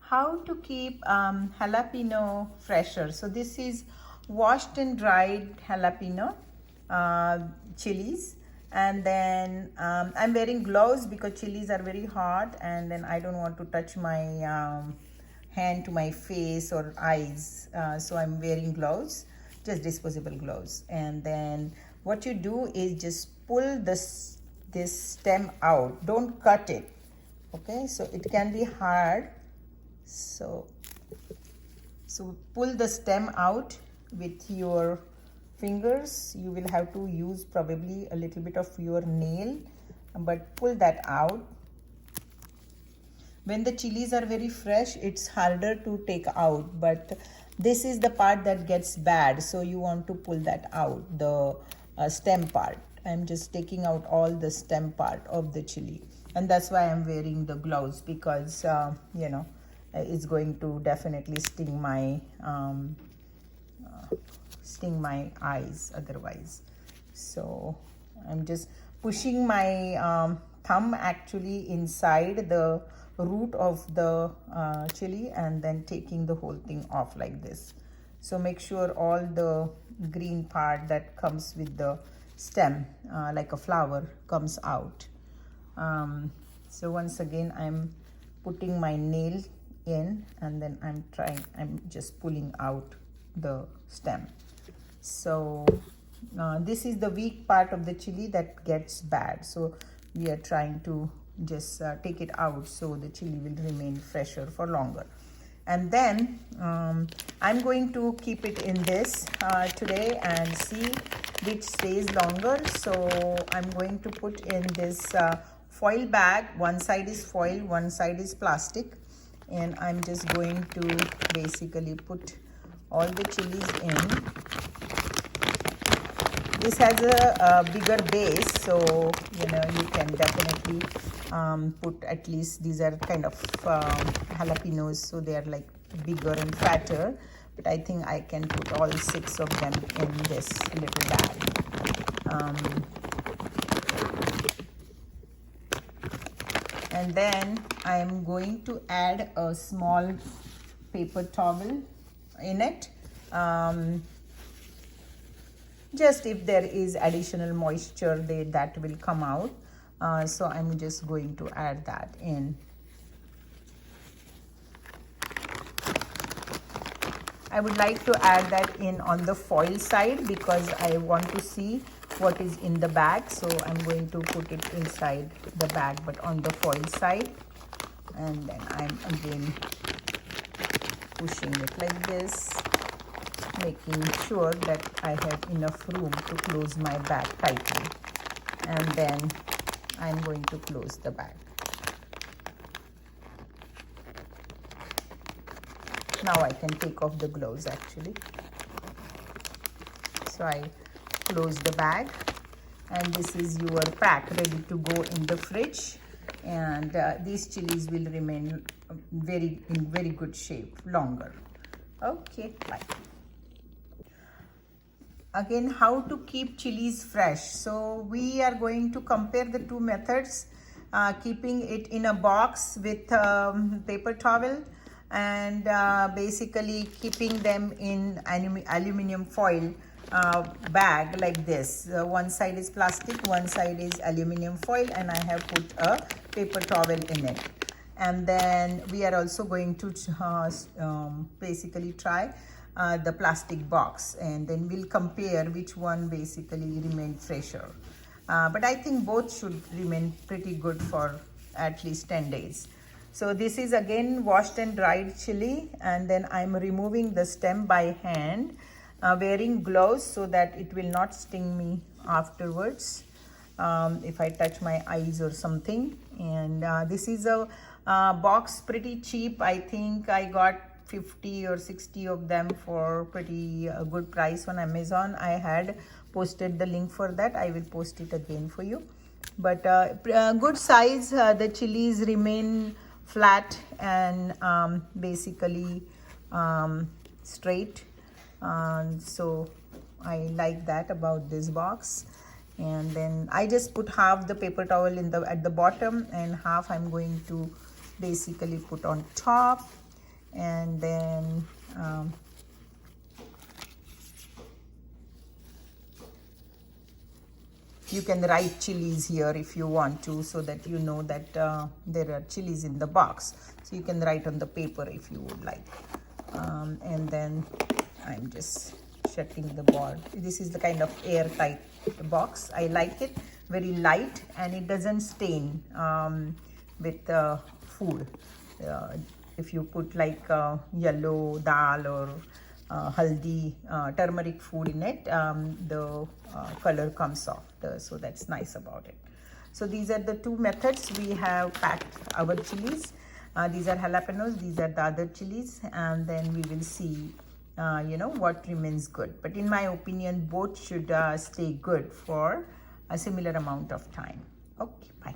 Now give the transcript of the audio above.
how to keep jalapeno fresher. So this is washed and dried jalapeno uh, chilies, and then I'm wearing gloves because chilies are very hot, and then I don't want to touch my hand to my face or eyes, so I'm wearing gloves, just disposable gloves. And then what you do is just pull this stem out, don't cut it. Okay, so it can be hard, so pull the stem out with your fingers. You will have to use probably a little bit of your nail, but pull that out. When the chilies are very fresh, it's harder to take out, but this is the part that gets bad, so you want to pull that out, the stem part. I'm just taking out all the stem part of the chili, and that's why I'm wearing the gloves, because it's going to definitely sting my eyes otherwise. So I'm just pushing my thumb actually inside the root of the chili, and then taking the whole thing off like this. So make sure all the green part that comes with the stem, like a flower, comes out. So once again, I'm putting my nail in, and then I'm just pulling out the stem. So this is the weak part of the chili that gets bad, so we are trying to just take it out so the chili will remain fresher for longer. And then I'm going to keep it in this today and see which stays longer. So I'm going to put in this foil bag. One side is foil, one side is plastic, and I'm just going to basically put all the chilies in. This has a bigger base, so you can definitely put at least, these are kind of jalapenos, so they are like bigger and fatter, but I think I can put all 6 of them in this little bag. And then I'm going to add a small paper towel in it, just if there is additional moisture that will come out. So I'm just going to add that in. I would like to add that in on the foil side because I want to see what is in the bag. So I'm going to put it inside the bag, but on the foil side. And then I'm again pushing it like this, making sure that I have enough room to close my bag tightly. And then I'm going to close the bag. Now I can take off the gloves actually. So I close the bag, and this is your pack ready to go in the fridge. And these chilies will remain in very good shape longer. Okay, bye. Again, how to keep chilies fresh. So we are going to compare the two methods, keeping it in a box with paper towel, and basically keeping them in aluminum foil bag like this. One side is plastic, one side is aluminum foil, and I have put a paper towel in it. And then we are also going to basically try the plastic box, and then we'll compare which one basically remained fresher. But I think both should remain pretty good for at least 10 days. So this is again washed and dried chili, and then I'm removing the stem by hand, wearing gloves so that it will not sting me afterwards if I touch my eyes or something. And this is a box, pretty cheap. I think I got 50 or 60 of them for pretty good price on Amazon. I had posted the link for that. I will post it again for you. But good size. The chilies remain flat and basically straight. So I like that about this box. And then I just put half the paper towel at the bottom, and half I'm going to basically put on top. And then you can write chilies here if you want to, so that you know that there are chilies in the box. So you can write on the paper if you would like. And then I'm just shutting the board. This is the kind of airtight box. I like it, very light, and it doesn't stain with food. If you put like yellow dal or haldi, turmeric food in it, the color comes off. So that's nice about it. So these are the two methods we have packed our chilies. These are jalapenos, these are the other chilies, and then we will see what remains good. But in my opinion, both should stay good for a similar amount of time. Okay, bye.